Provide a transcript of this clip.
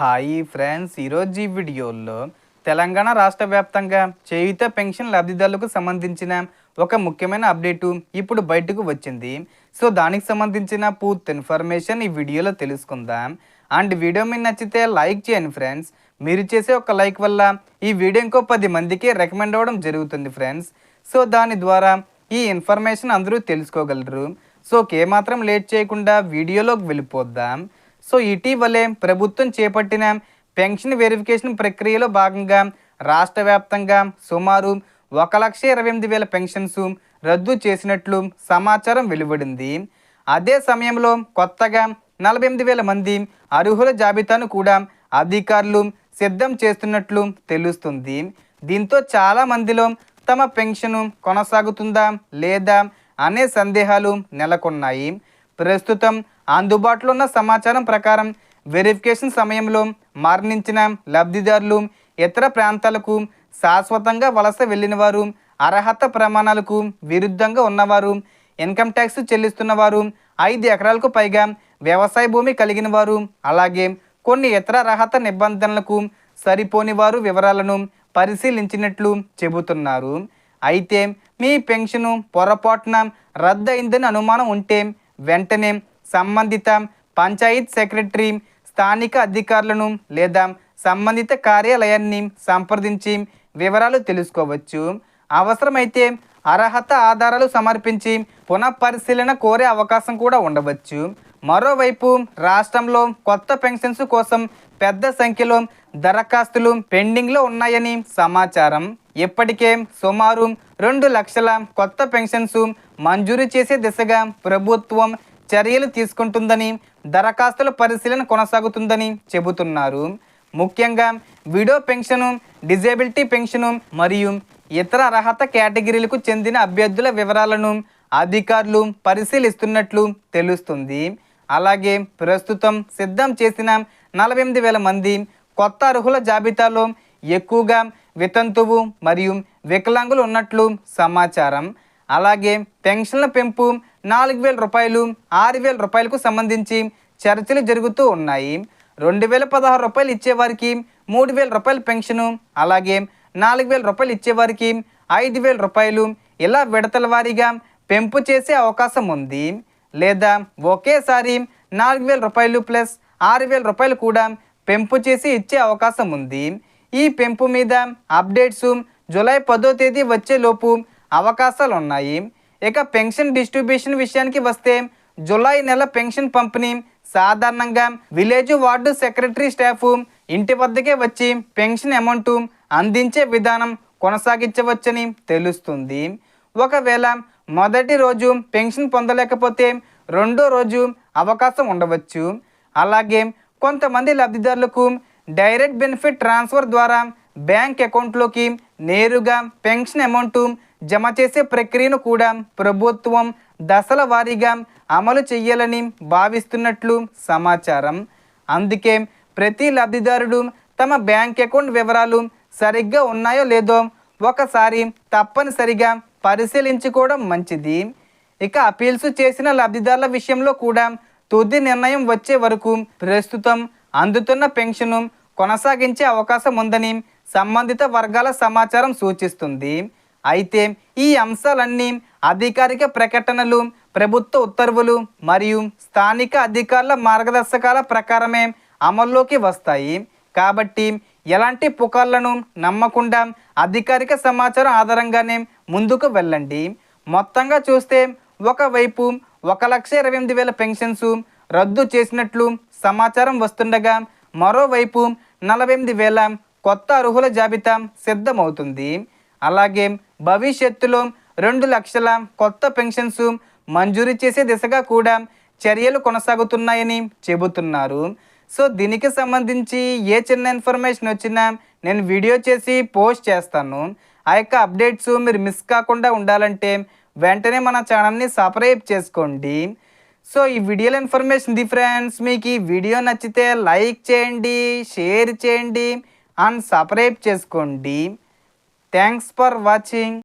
Hi friends, ఈరోజు ఈ వీడియోలో తెలంగాణ రాష్ట్ర వ్యాప్తంగా చేయూత పెన్షన్ లబ్ధిదారులకు సంబంధించిన ఒక ముఖ్యమైన అప్డేటు ఇప్పుడు బయటకు వచ్చింది. సో దానికి సంబంధించిన పూర్తి ఇన్ఫర్మేషన్ ఈ వీడియోలో తెలుసుకుందాం. అండ్ వీడియో మీకు నచ్చితే లైక్ చేయండి ఫ్రెండ్స్. మీరు చేసే ఒక లైక్ వల్ల ఈ వీడియో ఇంకో 10 మందికి రికమెండ్ అవ్వడం జరుగుతుంది ఫ్రెండ్స్. సో దాని ద్వారా ఈ ఇన్ఫర్మేషన్ అందరూ తెలుసుకోగలరు. సో ఏమాత్రం లేట్ చేయకుండా వీడియోలోకి వెళ్ళిపోద్దాం. సో ఇటీవలే ప్రభుత్వం చేపట్టిన పెన్షన్ వెరిఫికేషన్ ప్రక్రియలో భాగంగా రాష్ట్ర వ్యాప్తంగా సుమారు 1,28,000 పెన్షన్స్ రద్దు చేసినట్లు సమాచారం వెలువడింది. అదే సమయంలో కొత్తగా 48,000 మంది అర్హుల జాబితాను కూడా అధికారులు సిద్ధం చేస్తున్నట్లు తెలుస్తుంది. దీంతో చాలా మందిలో తమ పెన్షన్ కొనసాగుతుందా లేదా అనే సందేహాలు నెలకొన్నాయి. ప్రస్తుతం అందుబాటులో ఉన్న సమాచారం ప్రకారం వెరిఫికేషన్ సమయంలో మరణించిన లబ్ధిదారులు, ఇతర ప్రాంతాలకు శాశ్వతంగా వలస వెళ్ళిన వారు, అర్హత ప్రమాణాలకు విరుద్ధంగా ఉన్నవారు, ఇన్కమ్ ట్యాక్స్ చెల్లిస్తున్న వారు, 5 ఎకరాలకు పైగా వ్యవసాయ భూమి కలిగిన వారు, అలాగే కొన్ని ఇతర అర్హత నిబంధనలకు సరిపోని వారు వివరాలను పరిశీలించినట్లు చెబుతున్నారు. అయితే మీ పెన్షన్ పొరపాటున రద్దయిందని అనుమానం ఉంటే వెంటనే సంబంధిత పంచాయత్ సెక్రటరీ, స్థానిక అధికారులను లేదా సంబంధిత కార్యాలయాన్ని సంప్రదించి వివరాలు తెలుసుకోవచ్చు. అవసరమైతే అర్హత ఆధారాలు సమర్పించి పునఃపరిశీలన కోరే అవకాశం కూడా ఉండవచ్చు. మరోవైపు రాష్ట్రంలో కొత్త పెన్షన్స్ కోసం పెద్ద సంఖ్యలో దరఖాస్తులు పెండింగ్లో ఉన్నాయని సమాచారం. ఇప్పటికే సుమారు 2 లక్షల కొత్త పెన్షన్స్ మంజూరు చేసే దిశగా ప్రభుత్వం చర్యలు తీసుకుంటుందని, దరఖాస్తుల పరిశీలన కొనసాగుతుందని చెబుతున్నారు. ముఖ్యంగా విడో పెన్షను, డిజేబిలిటీ పెన్షను మరియు ఇతర అర్హత కేటగిరీలకు చెందిన అభ్యర్థుల వివరాలను అధికారులు పరిశీలిస్తున్నట్లు తెలుస్తుంది. అలాగే ప్రస్తుతం సిద్ధం చేసిన 48,000 మంది కొత్త అర్హుల జాబితాలో ఎక్కువగా వితంతువు మరియు వికలాంగులు ఉన్నట్లు సమాచారం. అలాగే పెన్షన్ల పెంపు 4,000 రూపాయలు, 6,000 రూపాయలకు సంబంధించి చర్చలు జరుగుతూ ఉన్నాయి. 2,016 రూపాయలు ఇచ్చేవారికి 3,000 రూపాయల పెన్షను, అలాగే 4,000 రూపాయలు ఇచ్చేవారికి 5,000 రూపాయలు, ఇలా విడతల వారీగా పెంపు చేసే అవకాశం ఉంది. లేదా ఒకేసారి 4,000 రూపాయలు ప్లస్ 6,000 రూపాయలు కూడా పెంపు చేసి ఇచ్చే అవకాశం ఉంది. ఈ పెంపు మీద అప్డేట్స్ జూలై 10వ తేదీ వచ్చేలోపు అవకాశాలు ఉన్నాయి. ఇక పెన్షన్ డిస్ట్రిబ్యూషన్ విషయానికి వస్తే జూలై నెల పెన్షన్ పంపిణీ సాధారణంగా విలేజ్ వార్డు సెక్రటరీ స్టాఫ్ ఇంటి వద్దకే వచ్చి పెన్షన్ అమౌంట్ అందించే విధానం కొనసాగించవచ్చని తెలుస్తుంది. ఒకవేళ మొదటి రోజు పెన్షన్ పొందలేకపోతే రెండో రోజు అవకాశం ఉండవచ్చు. అలాగే కొంతమంది లబ్ధిదారులకు డైరెక్ట్ బెనిఫిట్ ట్రాన్స్ఫర్ ద్వారా బ్యాంక్ అకౌంట్లోకి నేరుగా పెన్షన్ అమౌంట్ జమ చేసే ప్రక్రియను కూడా ప్రభుత్వం దశల వారీగా అమలు చేయాలని భావిస్తున్నట్లు సమాచారం. అందుకే ప్రతి లబ్ధిదారుడు తమ బ్యాంక్ అకౌంట్ వివరాలు సరిగ్గా ఉన్నాయో లేదో ఒకసారి తప్పనిసరిగా పరిశీలించుకోవడం మంచిది. ఇక అపీల్స్ చేసిన లబ్ధిదారుల విషయంలో కూడా తుది నిర్ణయం వచ్చే వరకు ప్రస్తుతం అందుతున్న పెన్షన్ కొనసాగించే అవకాశం ఉందని సంబంధిత వర్గాల సమాచారం సూచిస్తుంది. అయితే ఈ అంశాలన్నీ అధికారిక ప్రకటనలు, ప్రభుత్వ ఉత్తర్వులు మరియు స్థానిక అధికారుల మార్గదర్శకాల ప్రకారమే అమల్లోకి వస్తాయి. కాబట్టి ఎలాంటి పుకార్లను నమ్మకుండా అధికారిక సమాచారం ఆధారంగానే ముందుకు వెళ్ళండి. మొత్తంగా చూస్తే ఒకవైపు 1,28,000 పెన్షన్స్ రద్దు చేసినట్లు సమాచారం వస్తుండగా మరోవైపు 48,000 కొత్త అర్హుల జాబితా సిద్ధమవుతుంది. అలాగే భవిష్యత్తులో 2 లక్షల కొత్త పెన్షన్స్ మంజూరు చేసే దిశగా కూడా చర్యలు కొనసాగుతున్నాయని చెబుతున్నారు. సో దీనికి సంబంధించి ఏ చిన్న ఇన్ఫర్మేషన్ వచ్చినా నేను వీడియో చేసి పోస్ట్ చేస్తాను. ఆ యొక్క అప్డేట్స్ మీరు మిస్ కాకుండా ఉండాలంటే వెంటనే మన ఛానల్ని సబ్స్క్రైబ్ చేసుకోండి. సో ఈ వీడియోలో ఇన్ఫర్మేషన్ ది ఫ్రెండ్స్. మీకు ఈ వీడియో నచ్చితే లైక్ చేయండి, షేర్ చేయండి అండ్ సబ్స్క్రైబ్ చేసుకోండి. Thanks for watching.